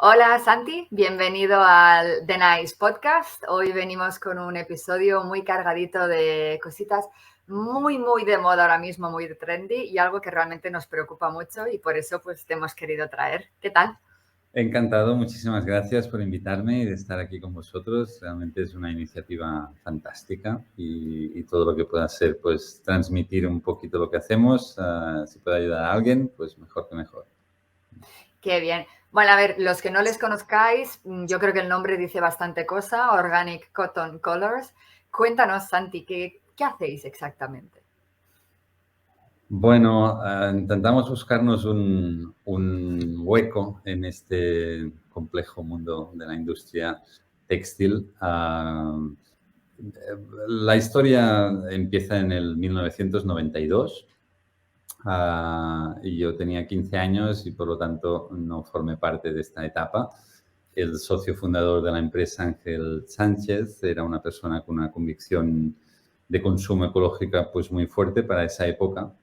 Hola Santi, bienvenido al The Nice Podcast. Hoy venimos con un episodio muy cargadito de cositas muy de moda ahora mismo, muy trendy y algo que realmente nos preocupa mucho y por eso pues te hemos querido traer. ¿Qué tal? Encantado, muchísimas gracias por invitarme y de estar aquí con vosotros. Realmente es una iniciativa fantástica y todo lo que pueda ser, pues, transmitir un poquito lo que hacemos, si puede ayudar a alguien, pues mejor que mejor. Qué bien. Bueno, a ver, los que no les conozcáis, yo creo que el nombre dice bastante cosa, Organic Cotton Colors. Cuéntanos, Santi, ¿qué hacéis exactamente? Bueno, intentamos buscarnos un hueco en este complejo mundo de la industria textil. La historia empieza en el 1992. Y yo tenía 15 años y por lo tanto no formé parte de esta etapa. El socio fundador de la empresa, Ángel Sánchez, era una persona con una convicción de consumo ecológica pues muy fuerte para esa época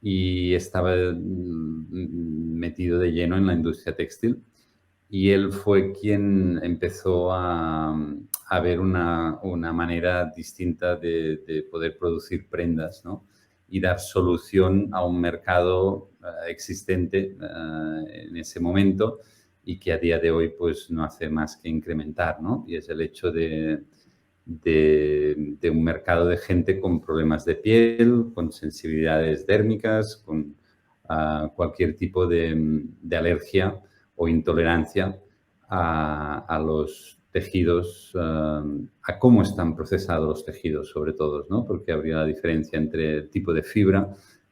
y estaba metido de lleno en la industria textil. Y él fue quien empezó a ver una manera distinta de poder producir prendas, ¿no? Y dar solución a un mercado existente en ese momento y que a día de hoy pues no hace más que incrementar, ¿no? Y es el hecho de un mercado de gente con problemas de piel, con sensibilidades dérmicas, con cualquier tipo de alergia o intolerancia a los tejidos, a cómo están procesados los tejidos, sobre todo, ¿no? Porque habría la diferencia entre el tipo de fibra,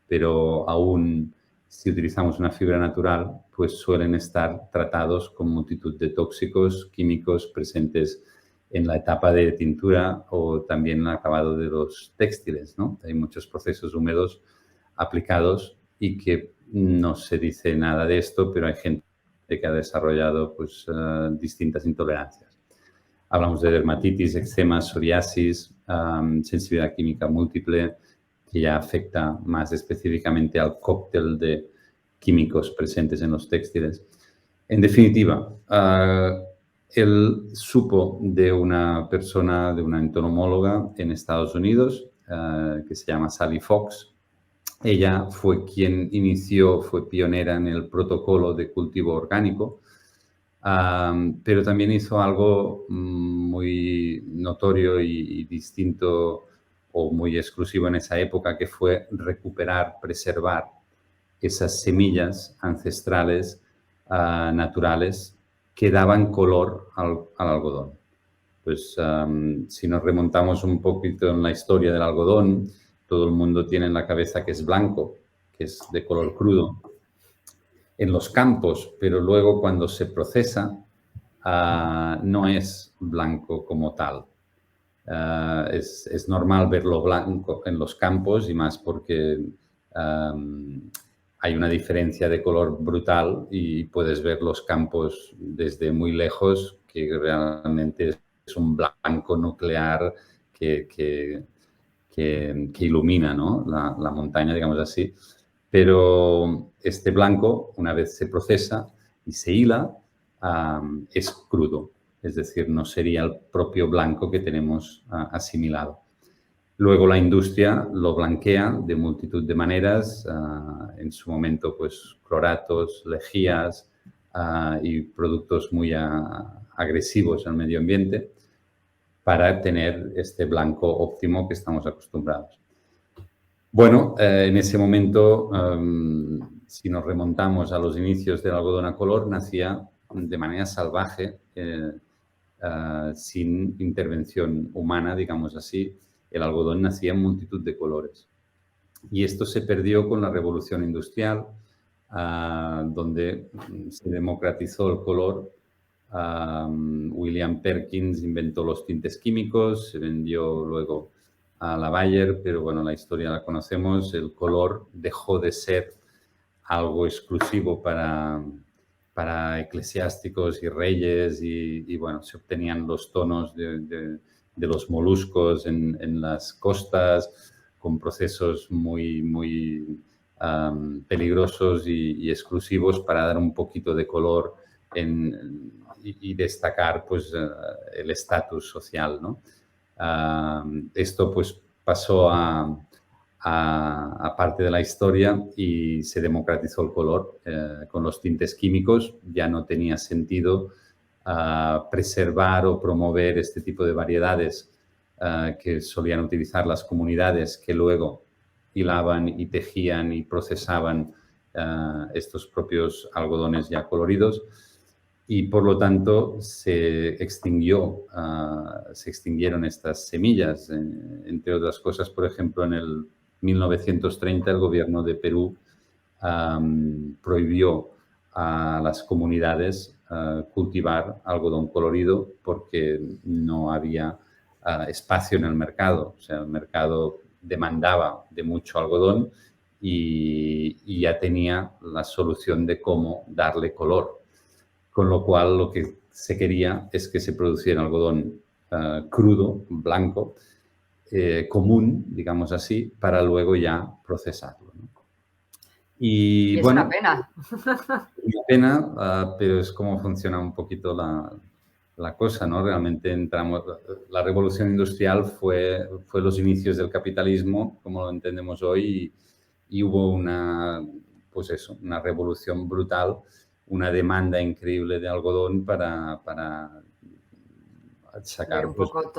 pero aún si utilizamos una fibra natural, pues suelen estar tratados con multitud de tóxicos químicos presentes en la etapa de tintura o también en el acabado de los textiles, ¿no? Hay muchos procesos húmedos aplicados y que no se dice nada de esto, pero hay gente que ha desarrollado pues, distintas intolerancias. Hablamos de dermatitis, eczema, psoriasis, sensibilidad química múltiple, que ya afecta más específicamente al cóctel de químicos presentes en los textiles. En definitiva, él supo de una persona, de una entomóloga en Estados Unidos, que se llama Sally Fox. Ella fue quien inició, fue pionera en el protocolo de cultivo orgánico, pero también hizo algo muy notorio y distinto o muy exclusivo en esa época, que fue recuperar, preservar esas semillas ancestrales naturales que daban color al algodón. Pues si nos remontamos un poquito en la historia del algodón, todo el mundo tiene en la cabeza que es blanco, que es de color crudo en los campos, pero luego cuando se procesa no es blanco como tal. Es normal verlo blanco en los campos y más porque hay una diferencia de color brutal y puedes ver los campos desde muy lejos, que realmente es un blanco nuclear que ilumina, ¿no? La montaña, digamos así. Pero este blanco, una vez se procesa y se hila, es crudo. Es decir, no sería el propio blanco que tenemos asimilado. Luego la industria lo blanquea de multitud de maneras, en su momento pues cloratos, lejías y productos muy agresivos al medio ambiente para tener este blanco óptimo que estamos acostumbrados. Bueno, en ese momento, si nos remontamos a los inicios del algodón a color, nacía de manera salvaje, sin intervención humana, digamos así. El algodón nacía en multitud de colores. Y esto se perdió con la revolución industrial, donde se democratizó el color. William Perkins inventó los tintes químicos, se vendió luego a la Bayer, pero bueno, la historia la conocemos. El color dejó de ser algo exclusivo para eclesiásticos y reyes y bueno, se obtenían los tonos de los moluscos en las costas con procesos muy peligrosos y exclusivos para dar un poquito de color y destacar pues, el estatus social, ¿no? Esto pues, pasó a parte de la historia y se democratizó el color. Con los tintes químicos ya no tenía sentido preservar o promover este tipo de variedades que solían utilizar las comunidades que luego hilaban y tejían y procesaban estos propios algodones ya coloridos. Y por lo tanto se extinguieron estas semillas. Entre otras cosas, por ejemplo, en el 1930 el gobierno de Perú prohibió a las comunidades cultivar algodón colorido porque no había espacio en el mercado. O sea, el mercado demandaba de mucho algodón y ya tenía la solución de cómo darle color. Con lo cual, lo que se quería es que se produciera algodón crudo, blanco, común, digamos así, para luego ya procesarlo, ¿no? Y es bueno, una pena. una pena, pero es como funciona un poquito la cosa, ¿no? Realmente la revolución industrial fue los inicios del capitalismo, como lo entendemos hoy, y hubo pues eso, una revolución brutal, una demanda increíble de algodón para sacar Un pues, poco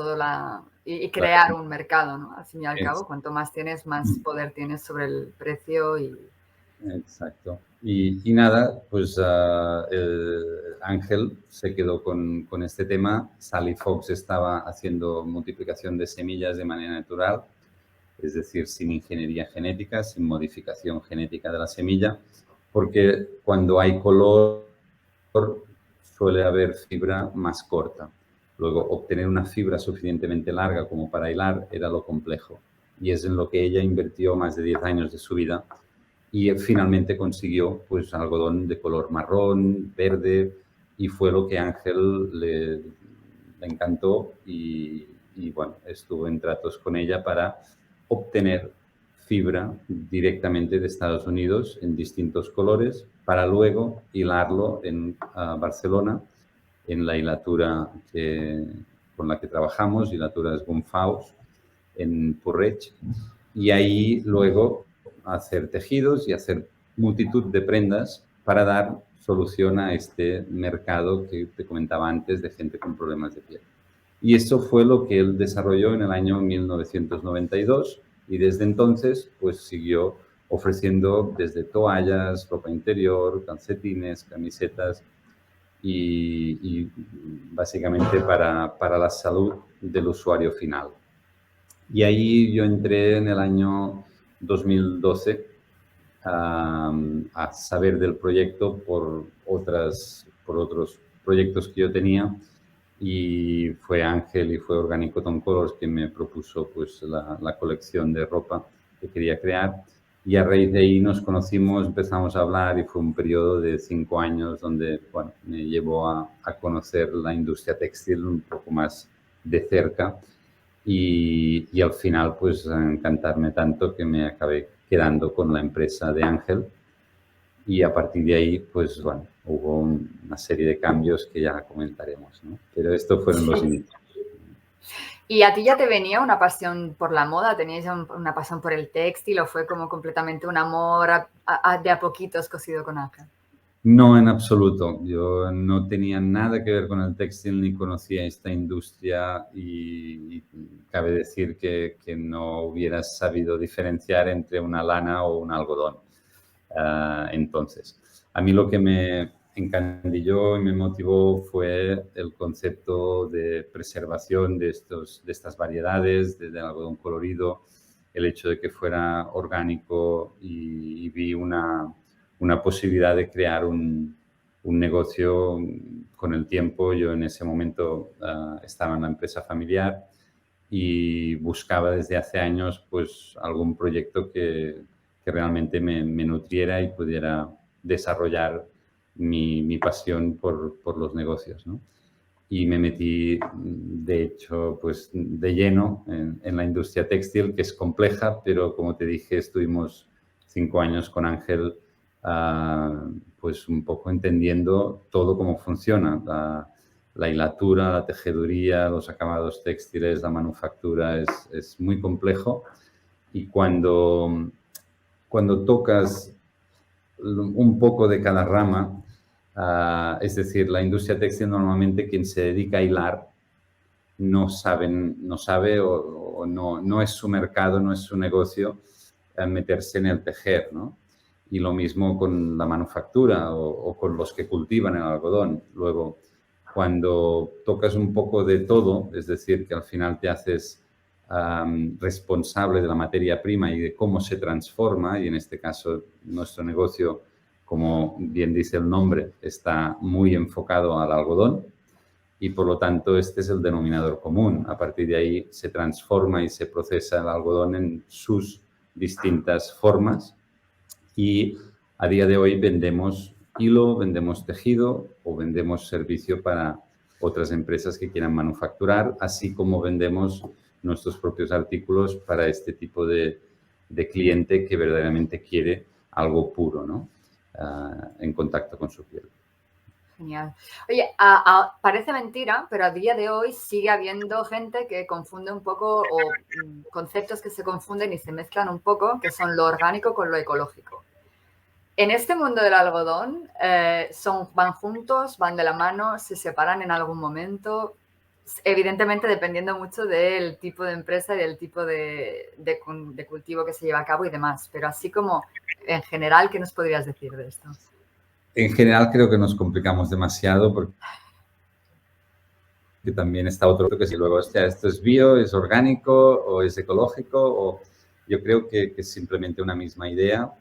y crear un mercado, ¿no? Al fin y al cabo, cuanto más tienes, más Mm. poder tienes sobre el precio y... Exacto. Y nada, pues Ángel se quedó con este tema. Sally Fox estaba haciendo multiplicación de semillas de manera natural, es decir, sin ingeniería genética, sin modificación genética de la semilla, porque cuando hay color suele haber fibra más corta. Luego, obtener una fibra suficientemente larga como para hilar era lo complejo. Y es en lo que ella invirtió más de 10 años de su vida y finalmente consiguió pues algodón de color marrón, verde, y fue lo que a Ángel le encantó y bueno, estuvo en tratos con ella para obtener fibra directamente de Estados Unidos en distintos colores para luego hilarlo en Barcelona en la hilatura con la que trabajamos, hilaturas Gunfaus en Purreig, y ahí luego hacer tejidos y hacer multitud de prendas para dar solución a este mercado que te comentaba antes de gente con problemas de piel. Y eso fue lo que él desarrolló en el año 1992 y desde entonces pues siguió ofreciendo desde toallas, ropa interior, calcetines, camisetas y básicamente para la salud del usuario final. Y ahí yo entré en el año 2012 a saber del proyecto por otros proyectos que yo tenía y fue Ángel y fue Organic Cotton Colors quien me propuso pues la colección de ropa que quería crear y a raíz de ahí nos conocimos, empezamos a hablar y fue un periodo de 5 años donde bueno, me llevó a conocer la industria textil un poco más de cerca y al final pues encantarme tanto que me acabé quedando con la empresa de Ángel y a partir de ahí pues bueno, hubo una serie de cambios que ya comentaremos, ¿no? Pero estos fueron los inicios. ¿Y a ti ya te venía una pasión por la moda? ¿Tenías ya una pasión por el textil o fue como completamente un amor de a poquitos cosido con Ángel? No, en absoluto. Yo no tenía nada que ver con el textil ni conocía esta industria y cabe decir que no hubiera sabido diferenciar entre una lana o un algodón. Entonces, a mí lo que me encandilló y me motivó fue el concepto de preservación de estas variedades, del algodón colorido, el hecho de que fuera orgánico y vi una posibilidad de crear un negocio con el tiempo. Yo en ese momento estaba en la empresa familiar y buscaba desde hace años pues algún proyecto que realmente me nutriera y pudiera desarrollar mi pasión por los negocios, ¿no? Y me metí, de hecho, pues de lleno en la industria textil, que es compleja, pero como te dije, estuvimos 5 años con Ángel pues un poco entendiendo todo cómo funciona. La hilatura, la tejeduría, los acabados textiles, la manufactura es muy complejo. Y cuando tocas un poco de cada rama, es decir, la industria textil normalmente quien se dedica a hilar no sabe o no es su mercado, no es su negocio meterse en el tejer, ¿no? Y lo mismo con la manufactura o con los que cultivan el algodón. Luego, cuando tocas un poco de todo, es decir, que al final te haces responsable de la materia prima y de cómo se transforma, y en este caso nuestro negocio, como bien dice el nombre, está muy enfocado al algodón y por lo tanto este es el denominador común. A partir de ahí se transforma y se procesa el algodón en sus distintas formas y a día de hoy vendemos hilo, vendemos tejido o vendemos servicio para otras empresas que quieran manufacturar, así como vendemos nuestros propios artículos para este tipo de cliente que verdaderamente quiere algo puro, ¿no? En contacto con su piel. Genial. Oye, parece mentira, pero a día de hoy sigue habiendo gente que confunde un poco o conceptos que se confunden y se mezclan un poco, que son lo orgánico con lo ecológico. En este mundo del algodón, van juntos, van de la mano, se separan en algún momento, evidentemente dependiendo mucho del tipo de empresa y del tipo de cultivo que se lleva a cabo y demás, pero así como en general, ¿qué nos podrías decir de esto? En general creo que nos complicamos demasiado porque también está otro que si luego, hostia, esto es bio, es orgánico o es ecológico o... Yo creo que es simplemente una misma idea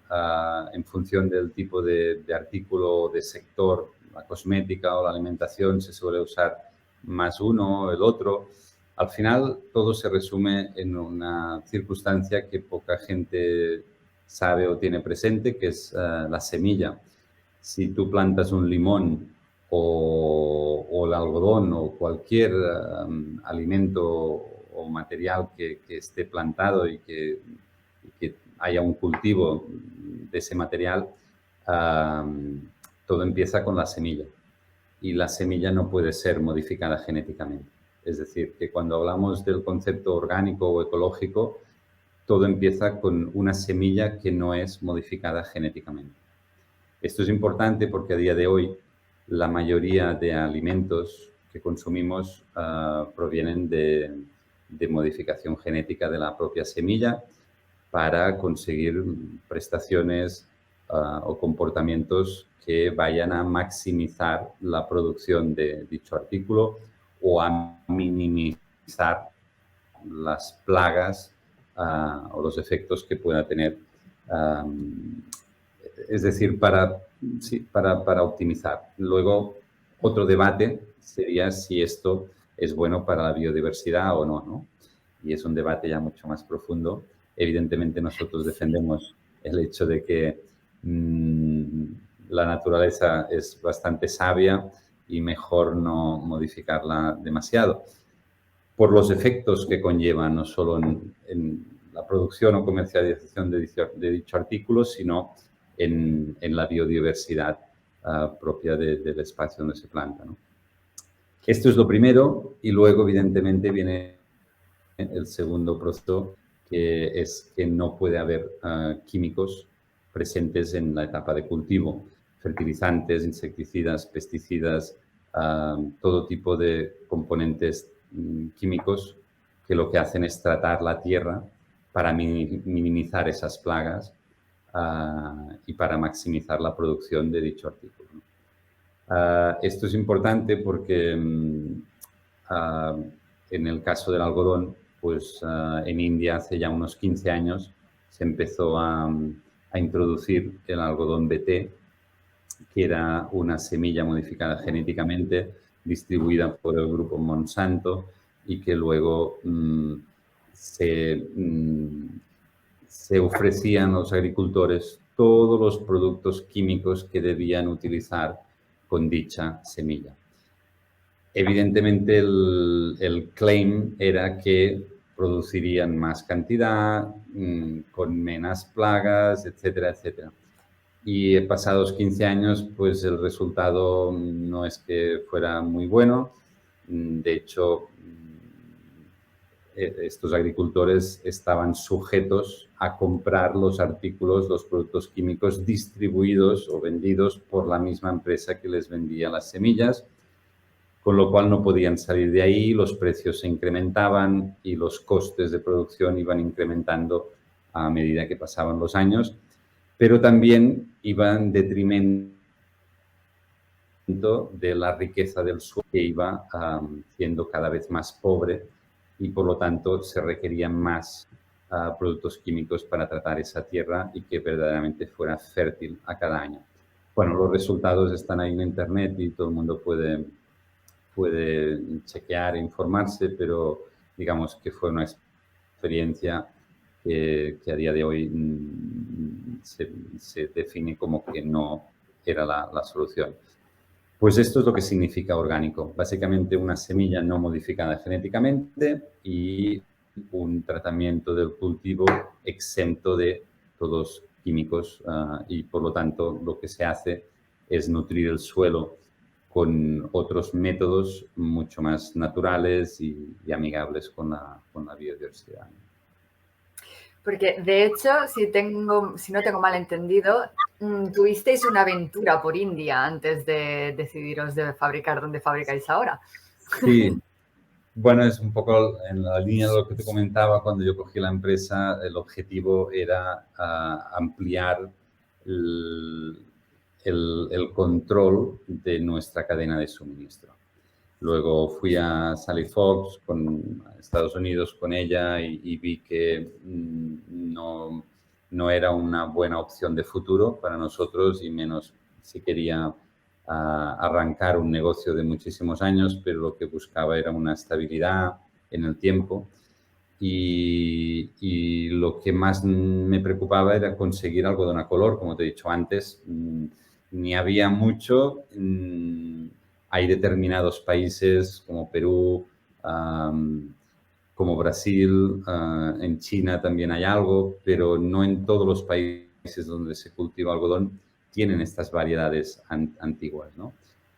en función del tipo de artículo o de sector, la cosmética o la alimentación se suele usar más uno o el otro. Al final todo se resume en una circunstancia que poca gente sabe o tiene presente, que es la semilla. Si tú plantas un limón o el algodón o cualquier alimento o material que esté plantado y que haya un cultivo de ese material, todo empieza con la semilla. Y la semilla no puede ser modificada genéticamente. Es decir, que cuando hablamos del concepto orgánico o ecológico, todo empieza con una semilla que no es modificada genéticamente. Esto es importante porque a día de hoy la mayoría de alimentos que consumimos provienen de modificación genética de la propia semilla para conseguir prestaciones o comportamientos que vayan a maximizar la producción de dicho artículo o a minimizar las plagas o los efectos que pueda tener. Es decir, para optimizar. Luego, otro debate sería si esto es bueno para la biodiversidad o no, ¿no? Y es un debate ya mucho más profundo. Evidentemente, nosotros defendemos el hecho de que la naturaleza es bastante sabia y mejor no modificarla demasiado. Por los efectos que conlleva, no solo en la producción o comercialización de dicho artículo, sino en la biodiversidad propia del espacio donde se planta, ¿no? Esto es lo primero y luego, evidentemente, viene el segundo proceso, que es que no puede haber químicos presentes en la etapa de cultivo. Fertilizantes, insecticidas, pesticidas, todo tipo de componentes químicos que lo que hacen es tratar la tierra para minimizar esas plagas y para maximizar la producción de dicho artículo. Esto es importante porque en el caso del algodón, pues en India hace ya unos 15 años se empezó a introducir el algodón BT, que era una semilla modificada genéticamente, distribuida por el grupo Monsanto y que luego se ofrecían a los agricultores todos los productos químicos que debían utilizar con dicha semilla. Evidentemente, el claim era que producirían más cantidad, con menos plagas, etcétera, etcétera. y pasados 15 años, pues el resultado no es que fuera muy bueno. De hecho, estos agricultores estaban sujetos a comprar los artículos, los productos químicos distribuidos o vendidos por la misma empresa que les vendía las semillas, con lo cual no podían salir de ahí, los precios se incrementaban y los costes de producción iban incrementando a medida que pasaban los años, pero también iba en detrimento de la riqueza del suelo, que iba siendo cada vez más pobre y por lo tanto se requerían más productos químicos para tratar esa tierra y que verdaderamente fuera fértil a cada año. Bueno, los resultados están ahí en internet y todo el mundo puede chequear e informarse, pero digamos que fue una experiencia que a día de hoy se define como que no era la solución. Pues esto es lo que significa orgánico. Básicamente una semilla no modificada genéticamente y un tratamiento del cultivo exento de todos químicos y por lo tanto lo que se hace es nutrir el suelo con otros métodos mucho más naturales y amigables con la biodiversidad. Porque de hecho, si no tengo mal entendido, tuvisteis una aventura por India antes de decidiros de fabricar donde fabricáis ahora. Sí, bueno, es un poco en la línea de lo que te comentaba cuando yo cogí la empresa. El objetivo era ampliar el control de nuestra cadena de suministro. Luego fui a Sally Fox, a Estados Unidos, con ella y vi que no era una buena opción de futuro para nosotros y menos si quería arrancar un negocio de muchísimos años, pero lo que buscaba era una estabilidad en el tiempo y lo que más me preocupaba era conseguir algodón a color, como te he dicho antes, ni había mucho. Hay determinados países como Perú, como Brasil, en China también hay algo, pero no en todos los países donde se cultiva algodón tienen estas variedades antiguas, ¿no?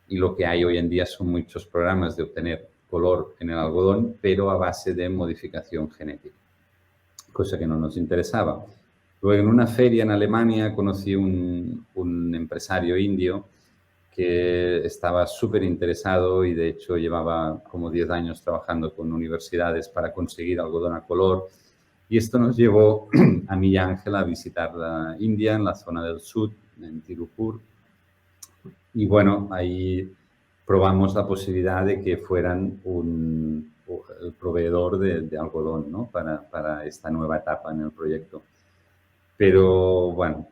Y lo que hay hoy en día son muchos programas de obtener color en el algodón, pero a base de modificación genética, cosa que no nos interesaba. Luego, en una feria en Alemania, conocí un empresario indio que estaba súper interesado y de hecho llevaba como 10 años trabajando con universidades para conseguir algodón a color. Y esto nos llevó a mí y a Ángela a visitar la India en la zona del sur, en Tirupur. Y bueno, ahí probamos la posibilidad de que fueran el proveedor de algodón, ¿no? Para esta nueva etapa en el proyecto. Pero bueno,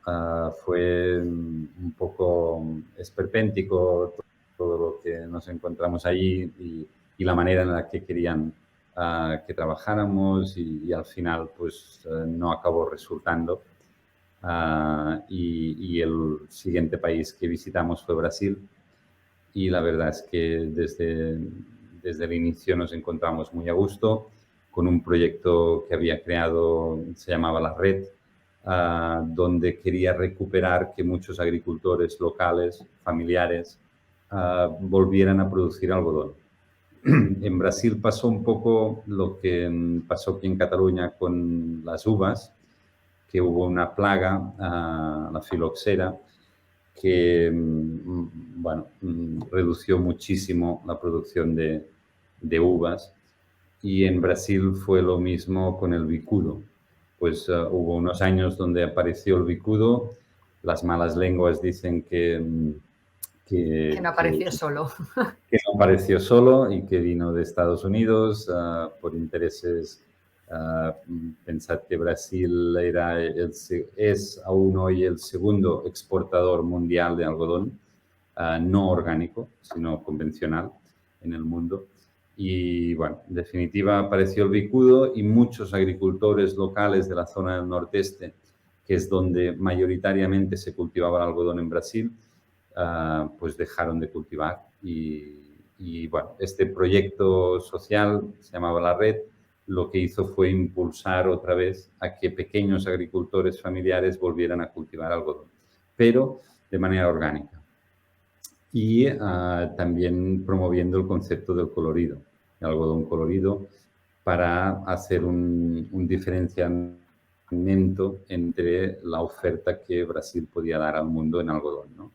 fue un poco esperpéntico todo lo que nos encontramos allí y la manera en la que querían que trabajáramos y al final pues no acabó resultando. Y el siguiente país que visitamos fue Brasil y la verdad es que desde el inicio nos encontramos muy a gusto con un proyecto que había creado, se llamaba La Red, donde quería recuperar que muchos agricultores locales, familiares, volvieran a producir algodón. En Brasil pasó un poco lo que pasó aquí en Cataluña con las uvas, que hubo una plaga, la filoxera, que bueno, redució muchísimo la producción de uvas. Y en Brasil fue lo mismo con el bicudo. Pues hubo unos años donde apareció el bicudo. Las malas lenguas dicen Que no apareció solo. que no apareció solo y que vino de Estados Unidos por intereses. Pensad que Brasil es aún hoy el segundo exportador mundial de algodón, no orgánico, sino convencional en el mundo. Y bueno, en definitiva apareció el bicudo y muchos agricultores locales de la zona del nordeste, que es donde mayoritariamente se cultivaba el algodón en Brasil, pues dejaron de cultivar. Y bueno, este proyecto social se llamaba La Red, lo que hizo fue impulsar otra vez a que pequeños agricultores familiares volvieran a cultivar algodón. pero de manera orgánica. Y también promoviendo el concepto del colorido, el algodón colorido, para hacer un diferenciamiento entre la oferta que Brasil podía dar al mundo en algodón, ¿no?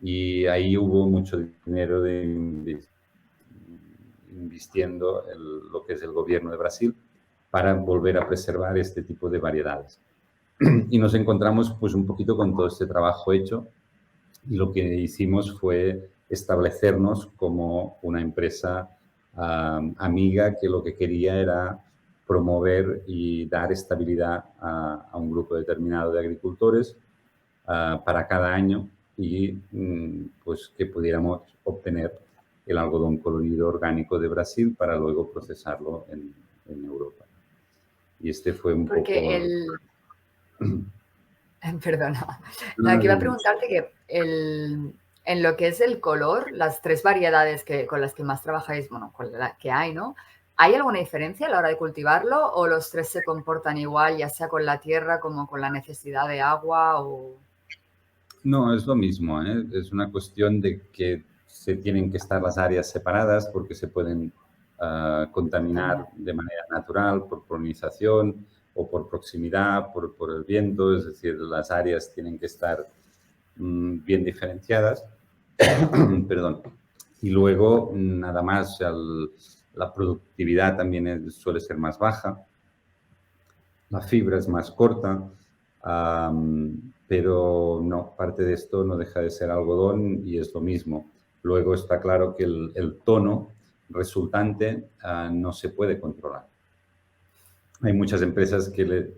Y ahí hubo mucho dinero invirtiendo lo que es el gobierno de Brasil para volver a preservar este tipo de variedades. Y nos encontramos pues un poquito con todo este trabajo hecho y lo que hicimos fue establecernos como una empresa amiga que lo que quería era promover y dar estabilidad a un grupo determinado de agricultores para cada año y pues que pudiéramos obtener el algodón colorido orgánico de Brasil para luego procesarlo en Europa. Y este fue un Porque poco... Perdona. No, aquí iba a preguntarte que en lo que es el color, las 3 variedades con las que más trabajáis, bueno, con la que hay, ¿no? ¿Hay alguna diferencia a la hora de cultivarlo o los 3 se comportan igual, ya sea con la tierra como con la necesidad de agua o...? No, es lo mismo, ¿eh? Es una cuestión de que se tienen que estar las áreas separadas porque se pueden contaminar de manera natural por polinización o por proximidad, por el viento, es decir, las áreas tienen que estar bien diferenciadas. Perdón. Y luego, nada más, la productividad también suele ser más baja, la fibra es más corta, pero no, parte de esto no deja de ser algodón y es lo mismo. Luego está claro que el tono resultante no se puede controlar. Hay muchas empresas que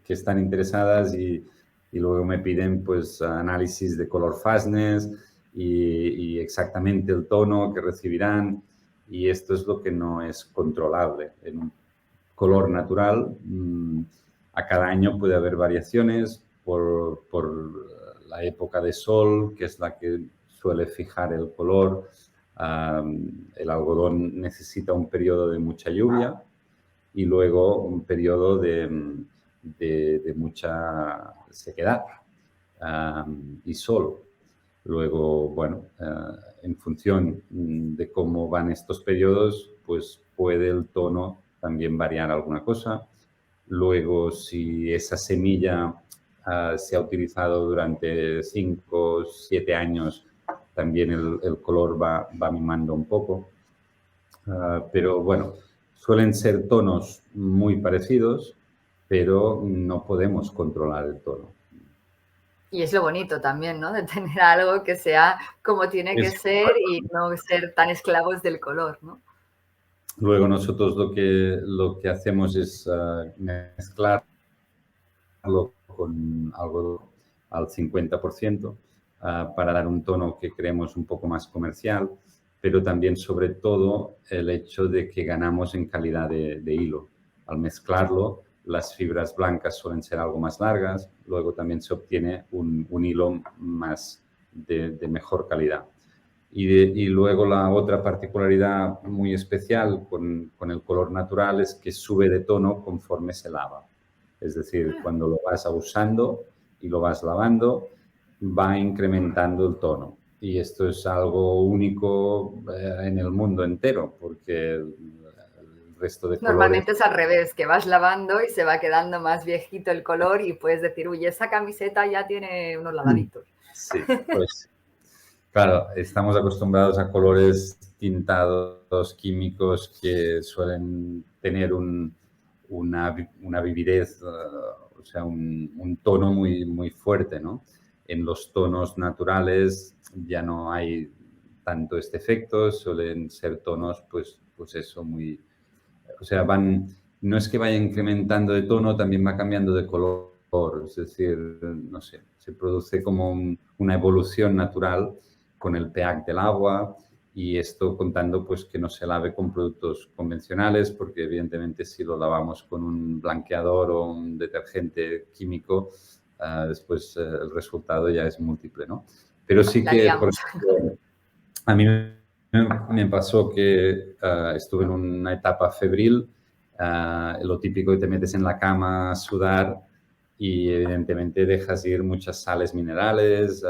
están interesadas y luego me piden pues análisis de color fastness y exactamente el tono que recibirán y esto es lo que no es controlable. En un color natural a cada año puede haber variaciones por la época de sol, que es la que suele fijar el color. El algodón necesita un periodo de mucha lluvia y luego un periodo de mucha sequedad y sol. Luego, bueno, en función de cómo van estos periodos, pues puede el tono también variar alguna cosa. Luego, si esa semilla se ha utilizado durante 5 o 7 años, también el color va mimando un poco. Pero bueno, suelen ser tonos muy parecidos, pero no podemos controlar el tono. Y es lo bonito también, ¿no? De tener algo que sea como tiene que ser y no ser tan esclavos del color, ¿no? Luego nosotros lo que hacemos es mezclarlo con algo al 50% para dar un tono que creemos un poco más comercial, pero también sobre todo el hecho de que ganamos en calidad de hilo. Al mezclarlo, las fibras blancas suelen ser algo más largas, luego también se obtiene un hilo más de mejor calidad. Y luego la otra particularidad muy especial con el color natural es que sube de tono conforme se lava. Es decir, cuando lo vas usando y lo vas lavando, va incrementando el tono. Y esto es algo único en el mundo entero, porque el resto de colores... Normalmente es al revés, que vas lavando y se va quedando más viejito el color y puedes decir, uy, esa camiseta ya tiene unos lavaditos. Sí, pues claro, estamos acostumbrados a colores tintados químicos que suelen tener una vividez, o sea, un tono muy, muy fuerte, ¿no? En los tonos naturales ya no hay tanto este efecto, suelen ser tonos, pues eso, muy... O sea, no es que vaya incrementando de tono, también va cambiando de color, es decir, no sé, se produce como una evolución natural con el pH del agua y esto contando pues que no se lave con productos convencionales porque evidentemente si lo lavamos con un blanqueador o un detergente químico después el resultado ya es múltiple, ¿no? Pero sí que, por ejemplo, a mí me pasó que estuve en una etapa febril, lo típico que te metes en la cama a sudar y evidentemente dejas ir muchas sales minerales,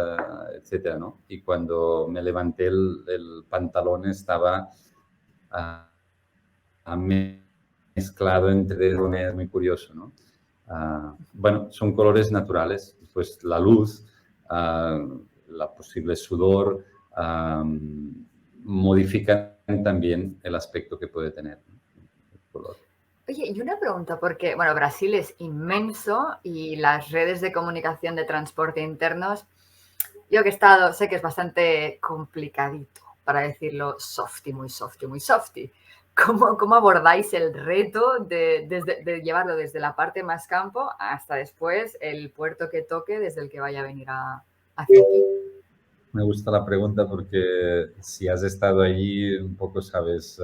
etcétera, ¿no? Y cuando me levanté el pantalón estaba ah, mezclado entre colores, muy curioso, ¿no? Bueno, son colores naturales, pues la luz, la posible sudor, modifican también el aspecto que puede tener, ¿no? El color. Oye, y una pregunta, porque, bueno, Brasil es inmenso y las redes de comunicación de transporte internos, yo que he estado, sé que es bastante complicadito, para decirlo softy, muy softy, muy softy. ¿Cómo abordáis el reto de llevarlo desde la parte más campo hasta después el puerto que toque desde el que vaya a venir hacia aquí? Me gusta la pregunta porque si has estado allí un poco sabes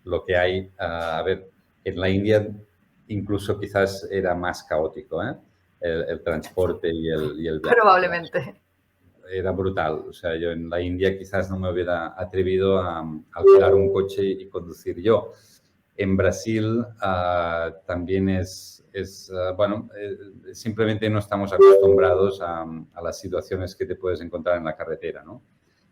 lo que hay. A ver, en la India incluso quizás era más caótico, ¿eh? El transporte y el viaje. Probablemente. Era brutal. O sea, yo en la India quizás no me hubiera atrevido a alquilar un coche y conducir yo. En Brasil también bueno, simplemente no estamos acostumbrados a las situaciones que te puedes encontrar en la carretera, ¿no?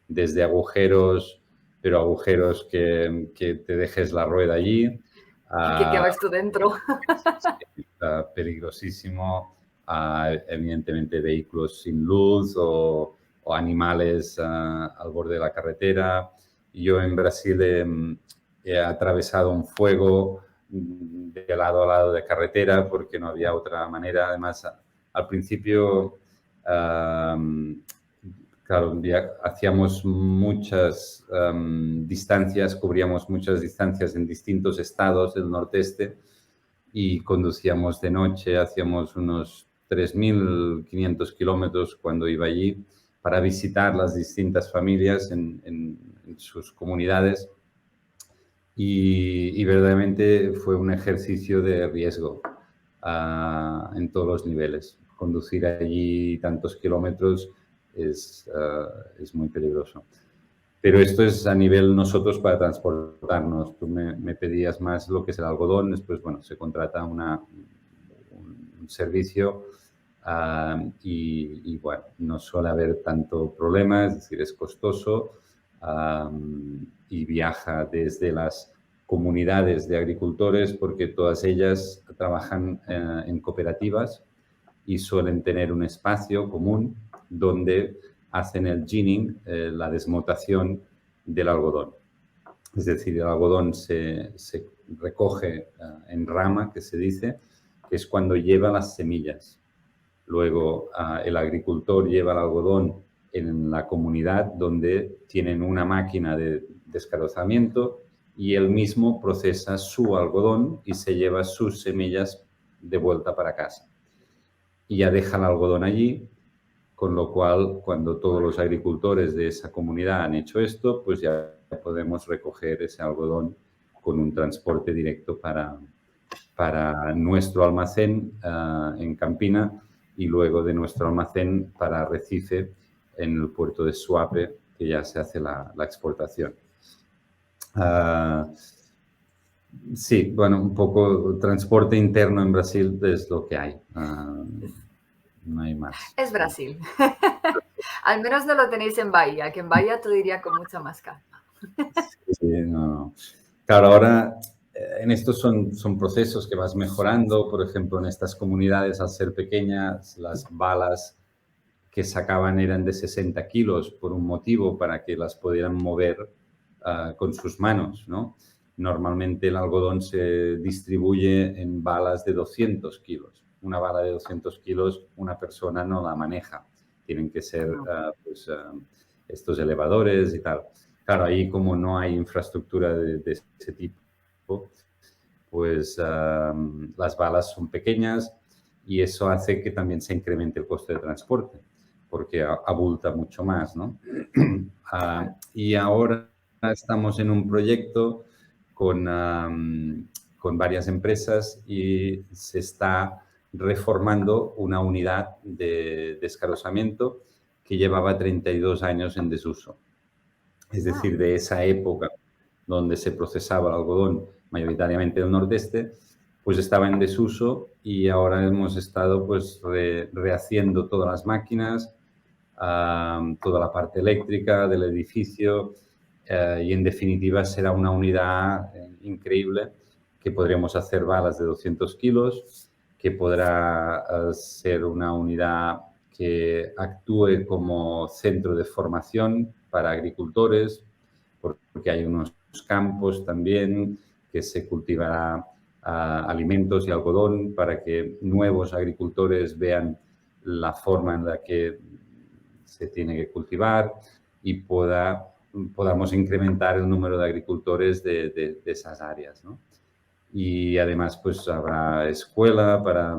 Desde agujeros, pero agujeros que te dejes la rueda allí. Y que vas tú dentro. Peligrosísimo. Evidentemente vehículos sin luz o animales al borde de la carretera. Yo en Brasil he atravesado un fuego de lado a lado de carretera porque no había otra manera. Además, al principio, claro, hacíamos muchas distancias, cubríamos muchas distancias en distintos estados del nordeste y conducíamos de noche, hacíamos unos 3.500 kilómetros cuando iba allí para visitar las distintas familias en sus comunidades y verdaderamente fue un ejercicio de riesgo en todos los niveles. Conducir allí tantos kilómetros es muy peligroso. Pero esto es a nivel nosotros para transportarnos. Tú me pedías más lo que es el algodón, después, bueno, se contrata un servicio y, bueno, no suele haber tanto problema, es decir, es costoso y viaja desde las comunidades de agricultores porque todas ellas trabajan en cooperativas y suelen tener un espacio común donde hacen el ginning, la desmotación del algodón. Es decir, el algodón se recoge en rama, que se dice, que es cuando lleva las semillas. Luego el agricultor lleva el algodón en la comunidad donde tienen una máquina de descarozamiento y él mismo procesa su algodón y se lleva sus semillas de vuelta para casa. Y ya deja el algodón allí, con lo cual, cuando todos los agricultores de esa comunidad han hecho esto, pues ya podemos recoger ese algodón con un transporte directo para nuestro almacén en Campina y luego de nuestro almacén para Recife en el puerto de Suape, que ya se hace la exportación. Sí, bueno, un poco transporte interno en Brasil es lo que hay. No hay más. Es Brasil. Al menos no lo tenéis en Bahía, que en Bahía todo iría con mucha más calma. Sí, no. Claro, ahora en estos son procesos que vas mejorando. Por ejemplo, en estas comunidades, al ser pequeñas, las balas que sacaban eran de 60 kilos por un motivo, para que las pudieran mover con sus manos, ¿no? Normalmente el algodón se distribuye en balas de 200 kilos. Una bala de 200 kilos una persona no la maneja. Tienen que ser estos elevadores y tal. Claro, ahí como no hay infraestructura de ese tipo, pues las balas son pequeñas y eso hace que también se incremente el coste de transporte, porque abulta mucho más, ¿no? Y ahora estamos en un proyecto con varias empresas y se está reformando una unidad de descarozamiento que llevaba 32 años en desuso. Es decir, de esa época donde se procesaba el algodón mayoritariamente del nordeste, pues estaba en desuso y ahora hemos estado pues rehaciendo todas las máquinas, toda la parte eléctrica del edificio y en definitiva será una unidad increíble que podremos hacer balas de 200 kilos, que podrá ser una unidad que actúe como centro de formación para agricultores, porque hay unos campos también que se cultivará alimentos y algodón para que nuevos agricultores vean la forma en la que se tiene que cultivar y podamos incrementar el número de agricultores de esas áreas, ¿no? Y además pues habrá escuela para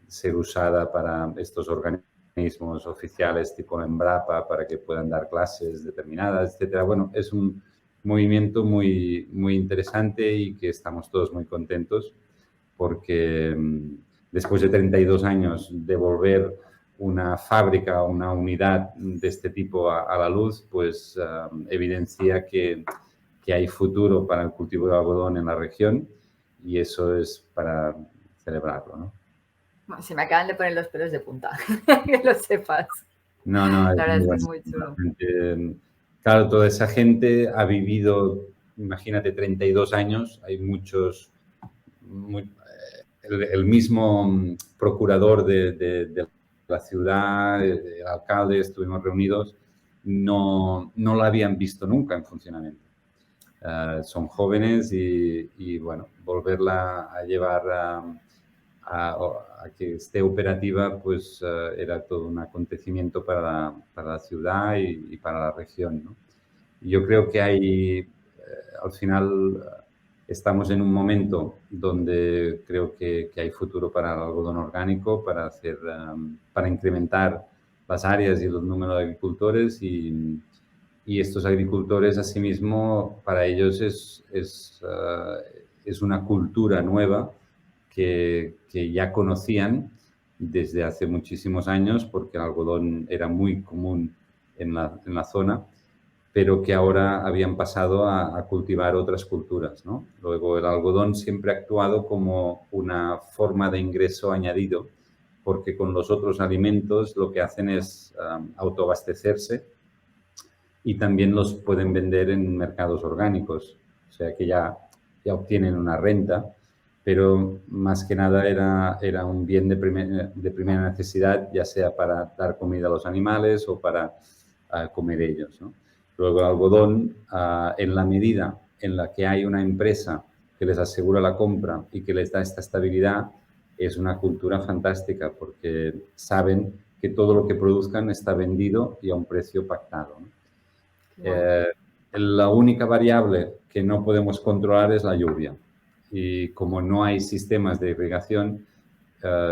ser usada para estos organismos oficiales tipo Embrapa para que puedan dar clases determinadas, etcétera. Bueno, es un movimiento muy, muy interesante y que estamos todos muy contentos porque después de 32 años de volver una fábrica o una unidad de este tipo a la luz, pues evidencia que hay futuro para el cultivo de algodón en la región y eso es para celebrarlo, ¿no? Se me acaban de poner los pelos de punta, que lo sepas. No, es La verdad muy es que es bueno. muy chulo. Claro, toda esa gente ha vivido, imagínate, 32 años. Hay muchos, el mismo procurador de la ciudad, el alcalde, estuvimos reunidos, no lo habían visto nunca en funcionamiento. Son jóvenes y, bueno, volverla a llevar a que esté operativa, pues era todo un acontecimiento para la ciudad y para la región, ¿no? Y yo creo que al final, estamos en un momento donde creo que hay futuro para el algodón orgánico, para incrementar las áreas y los números de agricultores y estos agricultores, asimismo, para ellos es una cultura nueva que ya conocían desde hace muchísimos años, porque el algodón era muy común en la zona, pero que ahora habían pasado a cultivar otras culturas, ¿no? Luego, el algodón siempre ha actuado como una forma de ingreso añadido, porque con los otros alimentos lo que hacen es autoabastecerse y también los pueden vender en mercados orgánicos, o sea que ya obtienen una renta, pero más que nada era un bien de primera necesidad, ya sea para dar comida a los animales o para comer ellos, ¿no? Luego el algodón, en la medida en la que hay una empresa que les asegura la compra y que les da esta estabilidad, es una cultura fantástica porque saben que todo lo que produzcan está vendido y a un precio pactado, ¿no? La única variable que no podemos controlar es la lluvia. Y como no hay sistemas de irrigación,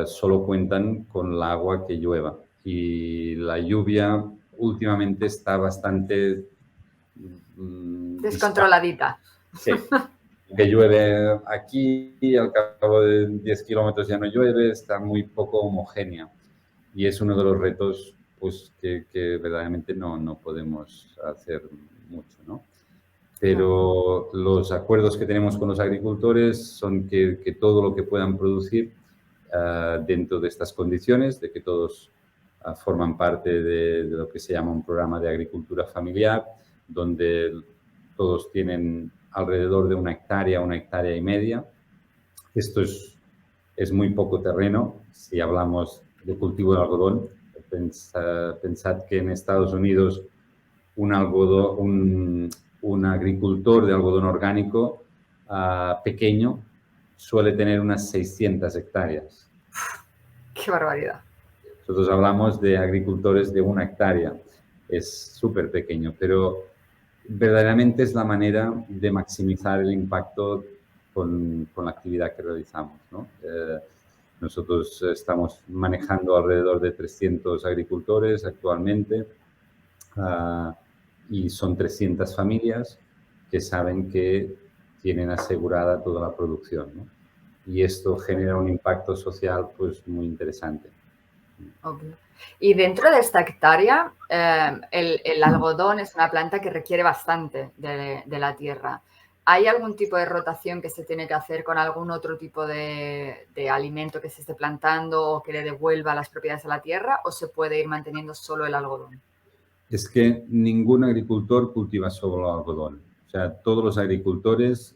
solo cuentan con el agua que llueva. Y la lluvia últimamente está bastante descontroladita. Sí, que llueve aquí y al cabo de 10 kilómetros ya no llueve, está muy poco homogénea. Y es uno de los retos pues, que verdaderamente no podemos hacer mucho, ¿no? Pero los acuerdos que tenemos con los agricultores son que todo lo que puedan producir dentro de estas condiciones, de que todos forman parte de lo que se llama un programa de agricultura familiar, donde todos tienen alrededor de 1 hectárea y media. Esto es muy poco terreno si hablamos de cultivo de algodón. Pensad que en Estados Unidos un agricultor de algodón orgánico pequeño suele tener unas 600 hectáreas. ¡Qué barbaridad! Nosotros hablamos de agricultores de 1 hectárea. Es súper pequeño, pero verdaderamente es la manera de maximizar el impacto con la actividad que realizamos, ¿no? Nosotros estamos manejando alrededor de 300 agricultores actualmente y son 300 familias que saben que tienen asegurada toda la producción, ¿no? Y esto genera un impacto social pues muy interesante. Obvio. Y dentro de esta hectárea, el algodón es una planta que requiere bastante de la tierra. ¿hay algún tipo de rotación que se tiene que hacer con algún otro tipo de alimento que se esté plantando o que le devuelva las propiedades a la tierra, o se puede ir manteniendo solo el algodón? Es que ningún agricultor cultiva solo algodón. O sea, todos los agricultores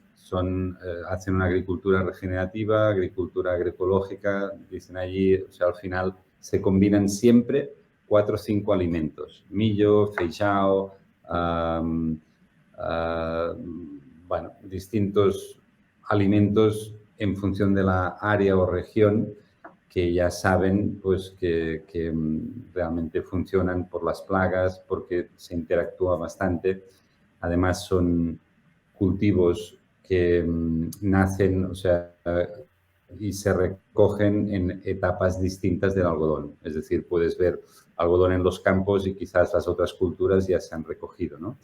hacen una agricultura regenerativa, agricultura agroecológica, dicen allí, o sea, al final se combinan siempre 4 o 5 alimentos. Millo, feixao, bueno, distintos alimentos en función de la área o región que ya saben pues, que realmente funcionan por las plagas, porque se interactúa bastante. Además, son cultivos que nacen, o sea, y se recogen en etapas distintas del algodón. Es decir, puedes ver algodón en los campos y quizás las otras culturas ya se han recogido, ¿no?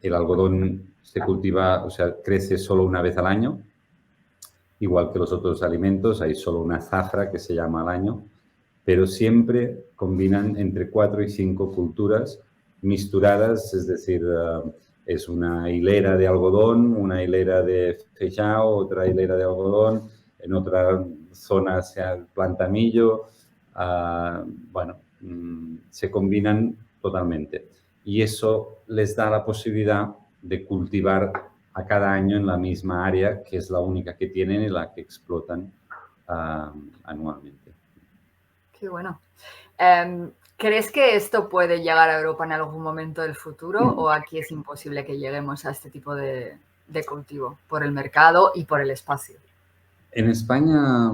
El algodón se cultiva, o sea, crece solo una vez al año, igual que los otros alimentos, hay solo una zafra que se llama al año, pero siempre combinan entre 4 y 5 culturas misturadas, es decir, es una hilera de algodón, una hilera de feixao, otra hilera de algodón, en otra zona se planta millo, bueno, se combinan totalmente. Y eso les da la posibilidad de cultivar a cada año en la misma área, que es la única que tienen y la que explotan anualmente. Qué bueno. ¿Crees que esto puede llegar a Europa en algún momento del futuro o aquí es imposible que lleguemos a este tipo de cultivo por el mercado y por el espacio? En España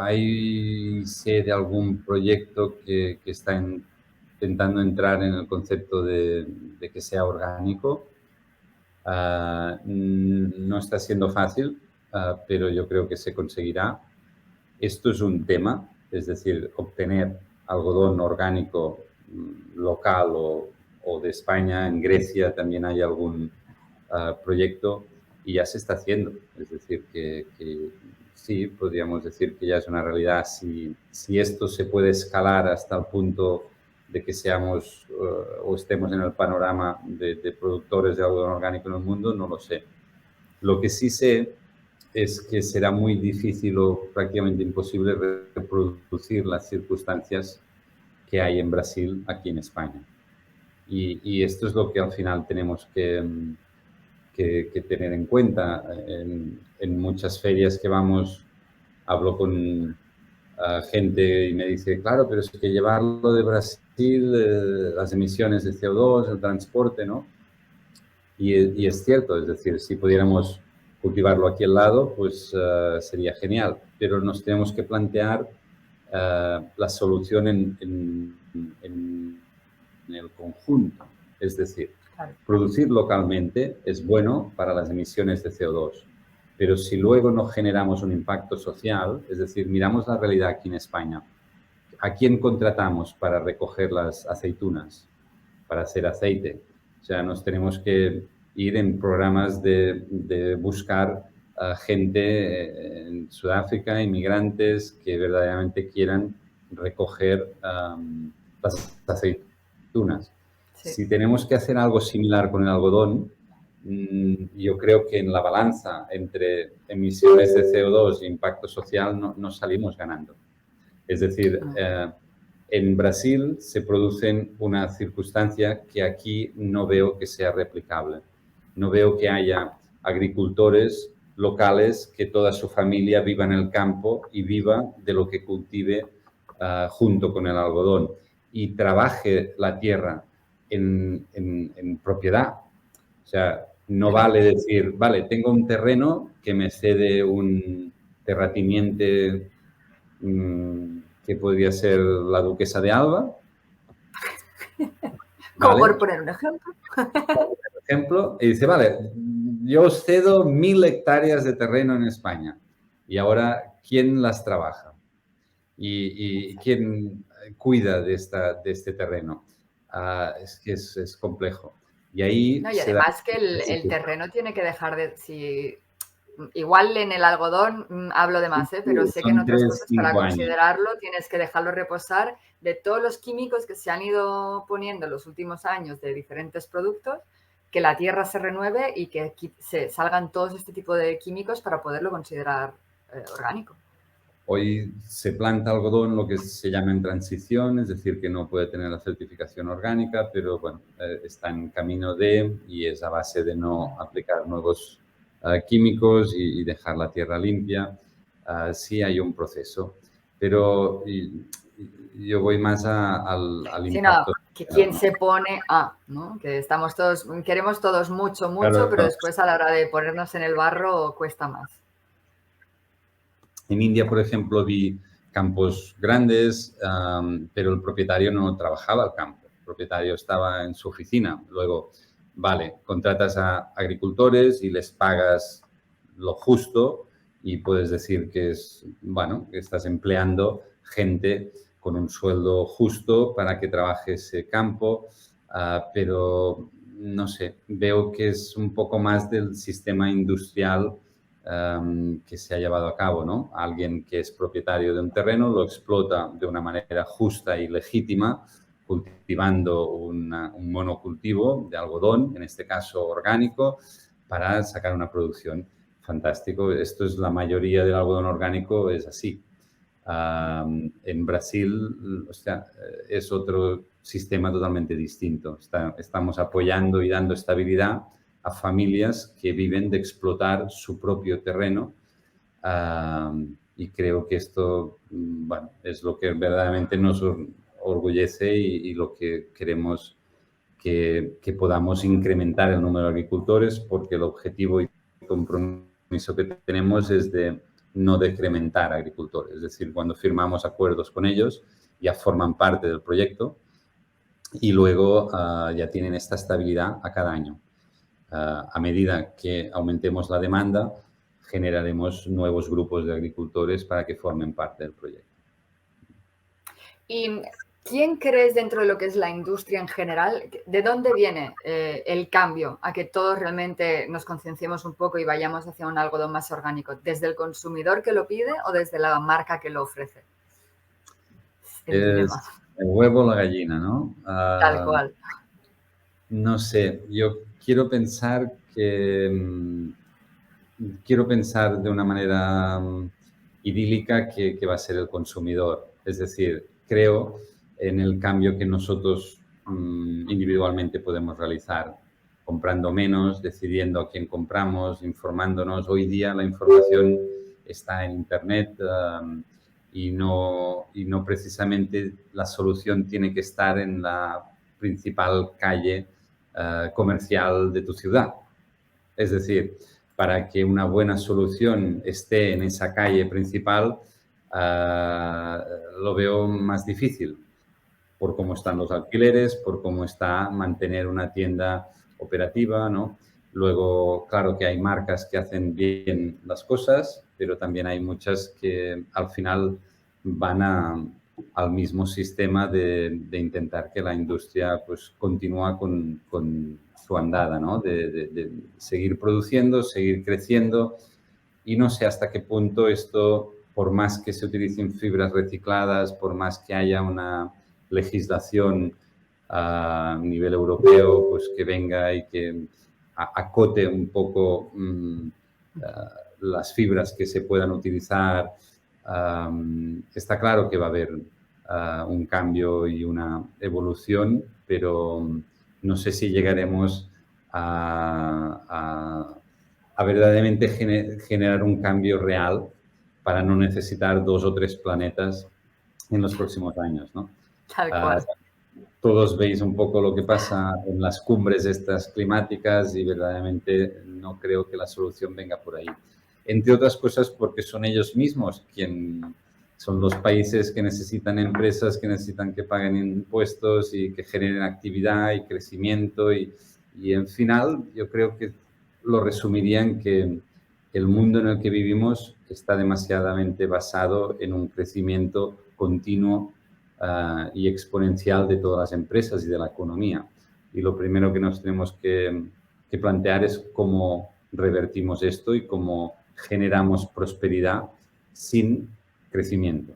hay sé de algún proyecto que está intentando entrar en el concepto de que sea orgánico. No está siendo fácil, pero yo creo que se conseguirá. Esto es un tema, es decir, obtener algodón orgánico local o de España. En Grecia también hay algún proyecto y ya se está haciendo. Es decir, que sí, podríamos decir que ya es una realidad. Si esto se puede escalar hasta el punto de que seamos o estemos en el panorama de productores de algodón orgánico en el mundo, no lo sé. Lo que sí sé es que será muy difícil o prácticamente imposible reproducir las circunstancias que hay en Brasil aquí en España. Y esto es lo que al final tenemos que tener en cuenta. En muchas ferias que vamos, hablo con gente y me dice, claro, pero es que llevarlo de Brasil, las emisiones de CO2, el transporte, ¿no? Y es cierto, es decir, si pudiéramos cultivarlo aquí al lado, pues sería genial. Pero nos tenemos que plantear la solución en el conjunto. Es decir, producir localmente es bueno para las emisiones de CO2, pero si luego no generamos un impacto social, es decir, miramos la realidad aquí en España, ¿a quién contratamos para recoger las aceitunas, para hacer aceite? O sea, nos tenemos que ir en programas de buscar gente en Sudáfrica, inmigrantes que verdaderamente quieran recoger las aceitunas. Sí. Si tenemos que hacer algo similar con el algodón, yo creo que en la balanza entre emisiones de CO2 e impacto social no salimos ganando. Es decir, en Brasil se produce una circunstancia que aquí no veo que sea replicable. No veo que haya agricultores locales que toda su familia viva en el campo y viva de lo que cultive junto con el algodón y trabaje la tierra en propiedad. O sea, no vale decir, vale, tengo un terreno que me cede un terrateniente que podría ser la duquesa de Alba. ¿Cómo por poner un ejemplo? Por ejemplo, y dice, vale, yo os cedo 1000 hectáreas de terreno en España y ahora, ¿quién las trabaja? ¿Y quién cuida de este terreno? Es que es complejo. Y ahí no, y además que el terreno tiene que dejar de... Igual en el algodón hablo de más, pero sé que en otras cosas para considerarlo tienes que dejarlo reposar de todos los químicos que se han ido poniendo en los últimos años de diferentes productos que la tierra se renueve y que se salgan todos este tipo de químicos para poderlo considerar orgánico. Hoy se planta algodón lo que se llama en transición, es decir, que no puede tener la certificación orgánica, pero bueno, está en camino de, y es a base de no aplicar nuevos químicos y dejar la tierra limpia. Sí hay un proceso, pero yo voy más al impacto. No, que quién se pone a, ¿no? Que estamos todos, queremos todos mucho, Claro, pero después a la hora de ponernos en el barro cuesta más. En India, por ejemplo, vi campos grandes, pero el propietario no trabajaba el campo. El propietario estaba en su oficina. Luego, vale, contratas a agricultores y les pagas lo justo y puedes decir que es, bueno, que estás empleando gente con un sueldo justo para que trabaje ese campo, pero no sé, veo que es un poco más del sistema industrial que se ha llevado a cabo, ¿no? Alguien que es propietario de un terreno lo explota de una manera justa y legítima, cultivando un monocultivo de algodón, en este caso orgánico, para sacar una producción fantástico. Esto es la mayoría del algodón orgánico, es así. En Brasil, o sea, es otro sistema totalmente distinto. Estamos apoyando y dando estabilidad a familias que viven de explotar su propio terreno y creo que esto, bueno, es lo que verdaderamente nos orgullece y lo que queremos que podamos incrementar el número de agricultores porque el objetivo y compromiso que tenemos es de no decrementar agricultores. Es decir, cuando firmamos acuerdos con ellos ya forman parte del proyecto y luego ya tienen esta estabilidad a cada año. A medida que aumentemos la demanda, generaremos nuevos grupos de agricultores para que formen parte del proyecto. ¿Y quién crees dentro de lo que es la industria en general? ¿De dónde viene el cambio a que todos realmente nos concienciemos un poco y vayamos hacia un algodón más orgánico? ¿Desde el consumidor que lo pide o desde la marca que lo ofrece? Es el huevo o la gallina, ¿no? Tal cual. No sé, yo quiero pensar que quiero pensar de una manera idílica que va a ser el consumidor. Es decir, creo en el cambio que nosotros individualmente podemos realizar, comprando menos, decidiendo a quién compramos, informándonos. Hoy día la información está en Internet y no precisamente la solución tiene que estar en la principal calle comercial de tu ciudad. Es decir, para que una buena solución esté en esa calle principal, lo veo más difícil por cómo están los alquileres, por cómo está mantener una tienda operativa, ¿no? Luego, claro que hay marcas que hacen bien las cosas, pero también hay muchas que al final van al mismo sistema de intentar que la industria pues continúa con su andada, ¿no? De seguir produciendo, seguir creciendo y no sé hasta qué punto esto, por más que se utilicen fibras recicladas, por más que haya una legislación a nivel europeo, pues que venga y que acote un poco las fibras que se puedan utilizar. Está claro que va a haber un cambio y una evolución, pero no sé si llegaremos a verdaderamente generar un cambio real para no necesitar 2 o 3 planetas en los próximos años, ¿no? Tal cual. Todos veis un poco lo que pasa en las cumbres estas climáticas y verdaderamente no creo que la solución venga por ahí. Entre otras cosas porque son ellos mismos quien son los países que necesitan empresas, que necesitan que paguen impuestos y que generen actividad y crecimiento y en final yo creo que lo resumiría en que el mundo en el que vivimos está demasiadamente basado en un crecimiento continuo y exponencial de todas las empresas y de la economía. Y lo primero que nos tenemos que plantear es cómo revertimos esto y cómo generamos prosperidad sin crecimiento.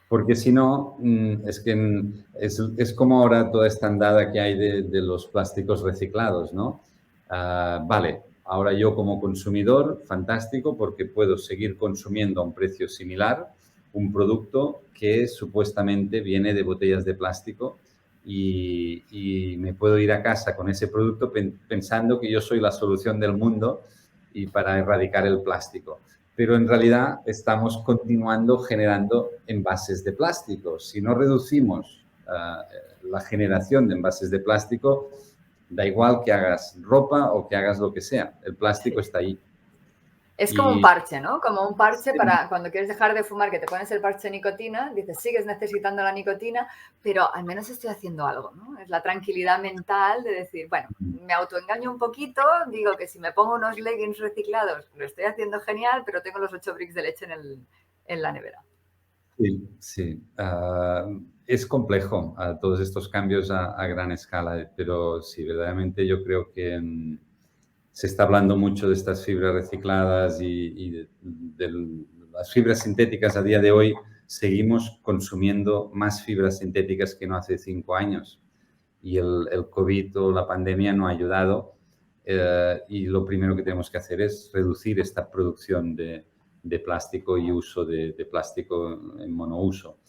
Porque si no, es que es como ahora toda esta andada que hay de los plásticos reciclados, ¿no? Vale, ahora yo como consumidor, fantástico, porque puedo seguir consumiendo a un precio similar un producto que supuestamente viene de botellas de plástico y me puedo ir a casa con ese producto pensando que yo soy la solución del mundo y para erradicar el plástico, pero en realidad estamos continuando generando envases de plástico. Si no reducimos la generación de envases de plástico, da igual que hagas ropa o que hagas lo que sea, el plástico está ahí. Es como un Y parche, ¿no? Como un parche para cuando quieres dejar de fumar, que te pones el parche de nicotina, dices, sigues necesitando la nicotina, pero al menos estoy haciendo algo, ¿no? Es la tranquilidad mental de decir, bueno, me autoengaño un poquito, digo que si me pongo unos leggings reciclados, lo estoy haciendo genial, pero tengo los 8 bricks de leche en la nevera. sí, sí. Es complejo todos estos cambios a gran escala, pero sí, verdaderamente yo creo que se está hablando mucho de estas fibras recicladas y de las fibras sintéticas a día de hoy. Seguimos consumiendo más fibras sintéticas que no hace 5 años y el COVID o la pandemia no ha ayudado y lo primero que tenemos que hacer es reducir esta producción de plástico y uso de plástico en monouso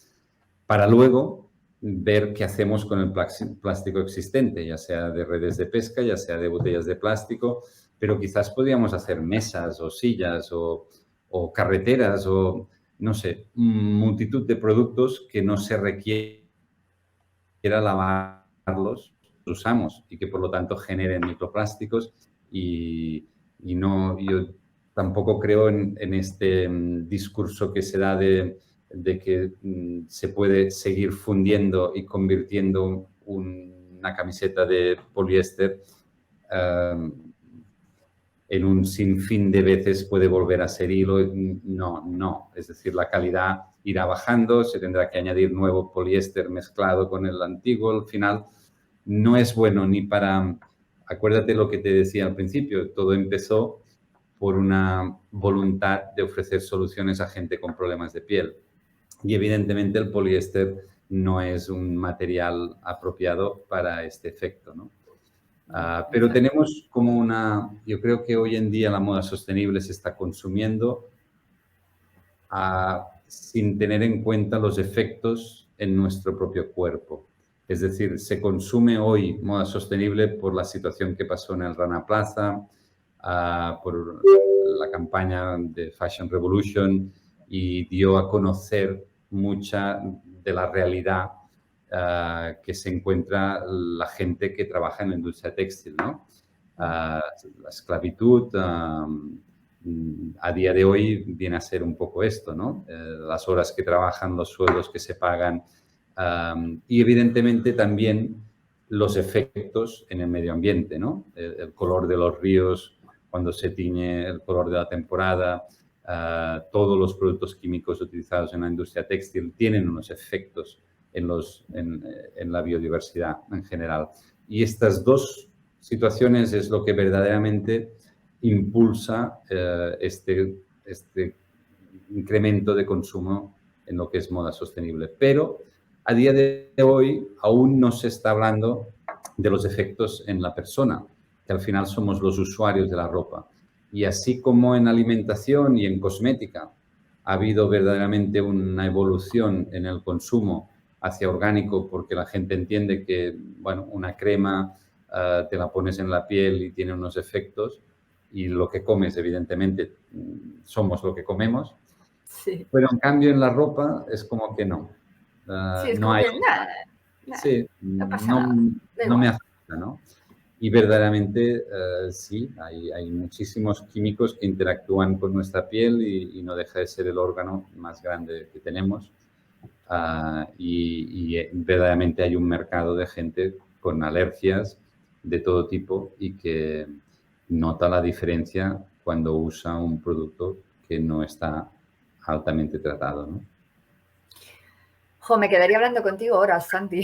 para luego ver qué hacemos con el plástico existente, ya sea de redes de pesca, ya sea de botellas de plástico, pero quizás podríamos hacer mesas o sillas o carreteras o, no sé, multitud de productos que no se requiera lavarlos, los usamos y que por lo tanto generen microplásticos y no, yo tampoco creo en este discurso que se da de que se puede seguir fundiendo y convirtiendo una camiseta de poliéster en un sinfín de veces puede volver a ser hilo. No, no. Es decir, la calidad irá bajando, se tendrá que añadir nuevo poliéster mezclado con el antiguo. Al final no es bueno ni para... Acuérdate lo que te decía al principio, todo empezó por una voluntad de ofrecer soluciones a gente con problemas de piel. Y evidentemente el poliéster no es un material apropiado para este efecto, ¿no? Pero tenemos como yo creo que hoy en día la moda sostenible se está consumiendo sin tener en cuenta los efectos en nuestro propio cuerpo. Es decir, se consume hoy moda sostenible por la situación que pasó en el Rana Plaza, por la campaña de Fashion Revolution y dio a conocer mucha de la realidad que se encuentra la gente que trabaja en la industria textil, ¿no? La esclavitud a día de hoy viene a ser un poco esto, ¿no? Las horas que trabajan, los sueldos que se pagan y evidentemente también los efectos en el medio ambiente, ¿no? El color de los ríos cuando se tiñe, el color de la temporada, todos los productos químicos utilizados en la industria textil tienen unos efectos en la biodiversidad en general. Y estas dos situaciones es lo que verdaderamente impulsa este incremento de consumo en lo que es moda sostenible. Pero a día de hoy aún no se está hablando de los efectos en la persona, que al final somos los usuarios de la ropa. Y así como en alimentación y en cosmética ha habido verdaderamente una evolución en el consumo hacia orgánico porque la gente entiende que, bueno, una crema te la pones en la piel y tiene unos efectos y lo que comes, evidentemente, somos lo que comemos. Sí. Pero en cambio en la ropa es como que no. Sí, es No como hay... que, nada, Sí, no pasa nada, da no me igual. afecta, ¿no? Y verdaderamente sí, hay muchísimos químicos que interactúan con nuestra piel y no deja de ser el órgano más grande que tenemos. Y verdaderamente hay un mercado de gente con alergias de todo tipo y que nota la diferencia cuando usa un producto que no está altamente tratado, ¿no? Jo, me quedaría hablando contigo horas, Santi.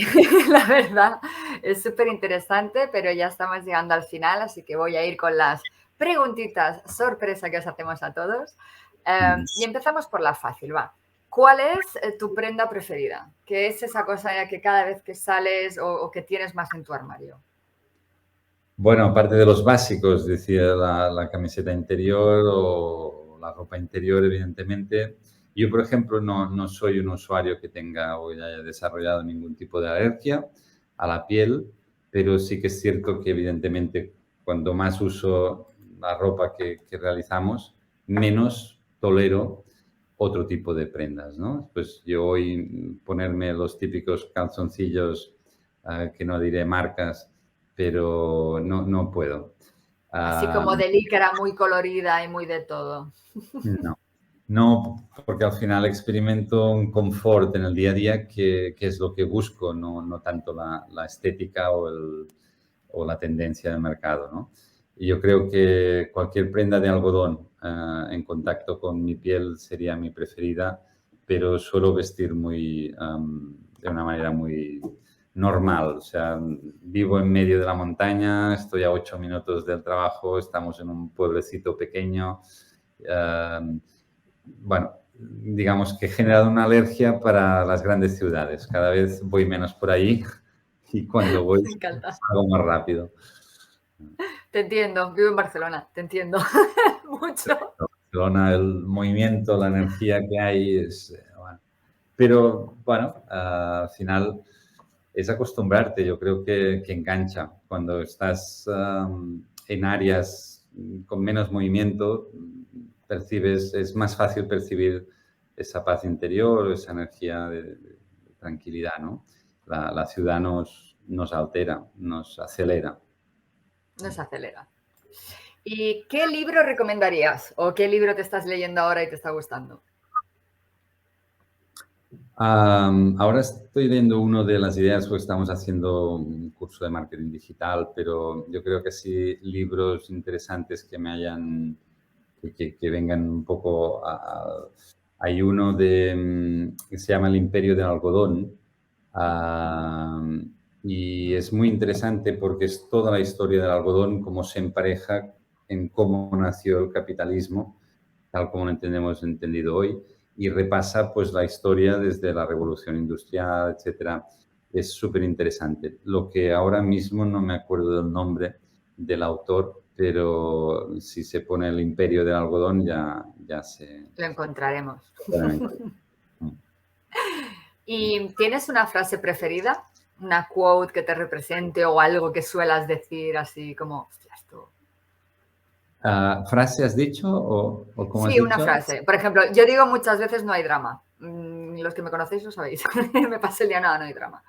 La verdad, es súper interesante, pero ya estamos llegando al final, así que voy a ir con las preguntitas sorpresa que os hacemos a todos. Y empezamos por la fácil, va. ¿cuál es tu prenda preferida? ¿Qué es esa cosa que cada vez que sales o que tienes más en tu armario? Bueno, aparte de los básicos, decía la camiseta interior o la ropa interior, evidentemente. Yo, por ejemplo, no soy un usuario que tenga o haya desarrollado ningún tipo de alergia a la piel, pero sí que es cierto que, evidentemente, cuando más uso la ropa que realizamos, menos tolero otro tipo de prendas, ¿no? Pues yo hoy ponerme los típicos calzoncillos, que no diré marcas, pero no puedo. Así como de licra muy colorida y muy de todo. No, no, porque al final experimento un confort en el día a día que es lo que busco, no tanto la estética o la tendencia del mercado, ¿no? Y yo creo que cualquier prenda de algodón en contacto con mi piel sería mi preferida, pero suelo vestir de una manera muy normal. O sea, vivo en medio de la montaña, estoy a 8 minutos del trabajo, estamos en un pueblecito pequeño. Bueno, digamos que he generado una alergia para las grandes ciudades. Cada vez voy menos por ahí y cuando voy Me encanta. salgo más rápido. Te entiendo, vivo en Barcelona, te entiendo mucho. Barcelona, el movimiento, la energía que hay es... Bueno. Pero bueno, al final es acostumbrarte, yo creo que engancha. Cuando estás en áreas con menos movimiento, percibes, es más fácil percibir esa paz interior, esa energía de tranquilidad, ¿no? La ciudad nos altera, nos acelera. Nos acelera. ¿Y qué libro recomendarías? ¿O qué libro te estás leyendo ahora y te está gustando? Ahora estoy leyendo uno de las ideas, porque estamos haciendo un curso de marketing digital, pero yo creo que sí, libros interesantes que me hayan, que vengan un poco hay uno que se llama El Imperio del Algodón, y es muy interesante porque es toda la historia del algodón, cómo se empareja en cómo nació el capitalismo, tal como lo entendido hoy, y repasa pues la historia desde la revolución industrial, etcétera. Es súper interesante. Lo que ahora mismo no me acuerdo del nombre del autor, pero si se pone El Imperio del Algodón ya se... Lo encontraremos. Mm. ¿Y tienes una frase preferida? ¿Una quote que te represente o algo que suelas decir así como, hostia, esto? ¿Frase has dicho o cómo has Sí, una dicho? frase. Por ejemplo, yo digo muchas veces no hay drama. Los que me conocéis lo sabéis. Me pasa el día, no hay drama.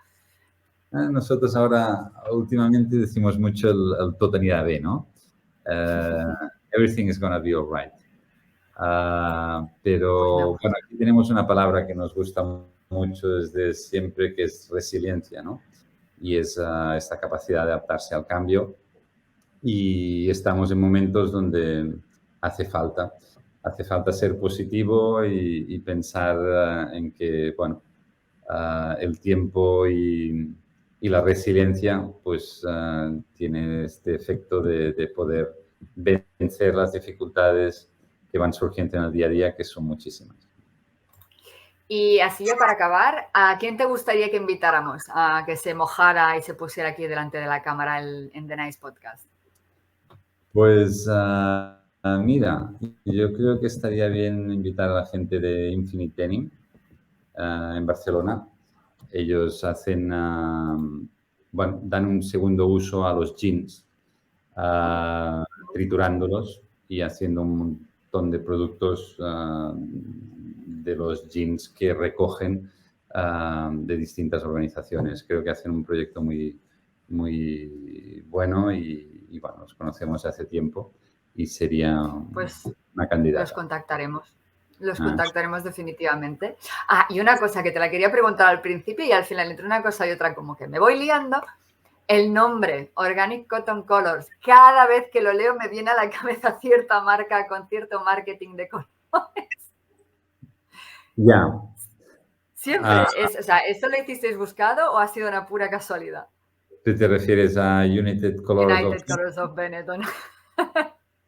Nosotros ahora últimamente decimos mucho el todo tenía B, ¿no? Eh, everything is gonna be all right. Pues me Pero bueno, gusta. aquí tenemos una palabra que nos gusta mucho desde siempre, que es resiliencia, ¿no? Y es esta capacidad de adaptarse al cambio. Y estamos en momentos donde hace falta, hace falta ser positivo y pensar en que, bueno, el tiempo y la resiliencia, pues tiene este efecto de poder vencer las dificultades que van surgiendo en el día a día, que son muchísimas. Y así ya para acabar, ¿a quién te gustaría que invitáramos a que se mojara y se pusiera aquí delante de la cámara en The Nice Podcast? Pues mira, yo creo que estaría bien invitar a la gente de Infinite Denim en Barcelona. Ellos hacen, bueno, dan un segundo uso a los jeans, triturándolos y haciendo un montón de productos de los jeans que recogen de distintas organizaciones. Creo que hacen un proyecto muy bueno y bueno, los conocemos hace tiempo y sería Pues una los candidata. contactaremos. Los Ah, contactaremos definitivamente. Y una cosa que te la quería preguntar al principio y al final entre una cosa y otra como que me voy liando. El nombre, Organic Cotton Colors, cada vez que lo leo me viene a la cabeza cierta marca con cierto marketing de colores. ya. Siempre. O sea, ¿eso lo hicisteis buscado o ha sido una pura casualidad? ¿Tú te refieres a United Colors of... United Colors of Benetton.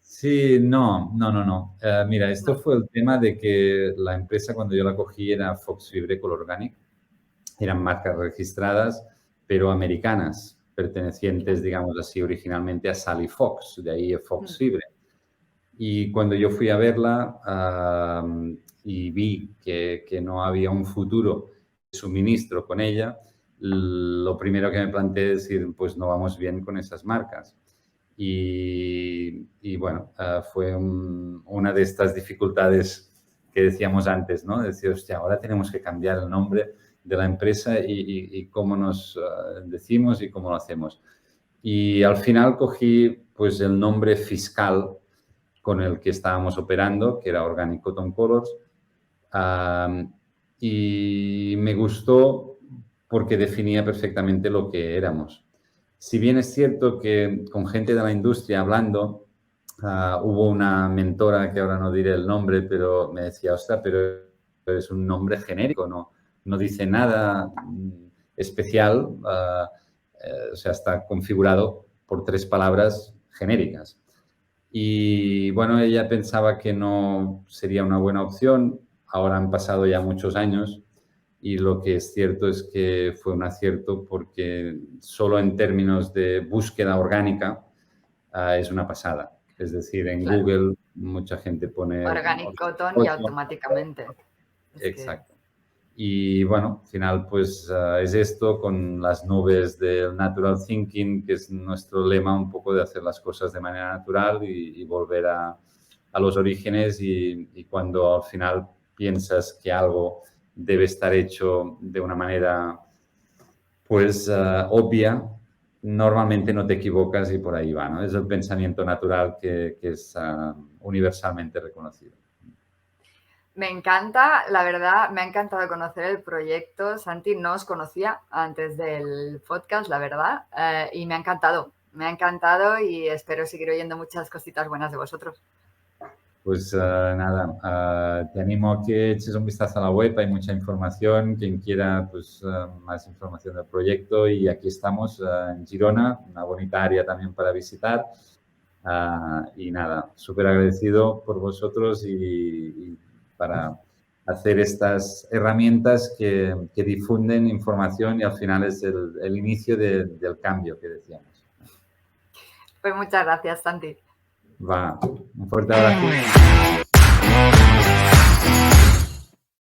Sí, no. Mira, esto fue el tema de que la empresa cuando yo la cogí era Fox Fibre Color Organic. Eran marcas registradas, pero americanas, pertenecientes, digamos así, originalmente a Sally Fox, de ahí Fox Fibre. Y cuando yo fui a verla y vi que no había un futuro de suministro con ella, lo primero que me planteé es decir, pues no vamos bien con esas marcas. Y bueno, fue una de estas dificultades que decíamos antes, ¿no? Decir, hostia, ahora tenemos que cambiar el nombre de la empresa y cómo nos decimos y cómo lo hacemos. Y al final cogí pues el nombre fiscal con el que estábamos operando, que era Organic Cotton Colors, y me gustó porque definía perfectamente lo que éramos. Si bien es cierto que con gente de la industria hablando, hubo una mentora, que ahora no diré el nombre, pero me decía, ostras, pero es un nombre genérico, no dice nada especial, o sea, está configurado por 3 palabras genéricas. Y bueno, ella pensaba que no sería una buena opción. Ahora han pasado ya muchos años y lo que es cierto es que fue un acierto porque solo en términos de búsqueda orgánica es una pasada. Es decir, en Claro. Google mucha gente pone... Organic Cotton y automáticamente. Exacto. Y bueno, al final pues es esto con las nubes del Natural Thinking, que es nuestro lema un poco de hacer las cosas de manera natural y volver a los orígenes y cuando al final piensas que algo debe estar hecho de una manera pues obvia, normalmente no te equivocas y por ahí va, ¿no? Es el pensamiento natural que es universalmente reconocido. Me encanta, la verdad, me ha encantado conocer el proyecto. Santi, no os conocía antes del podcast, la verdad, y me ha encantado y espero seguir oyendo muchas cositas buenas de vosotros. Pues nada, te animo a que eches un vistazo a la web, hay mucha información, quien quiera pues más información del proyecto y aquí estamos en Girona, una bonita área también para visitar y nada, súper agradecido por vosotros y para hacer estas herramientas que difunden información y al final es el inicio del cambio que decíamos. Pues muchas gracias, Santi. Va, un fuerte abrazo.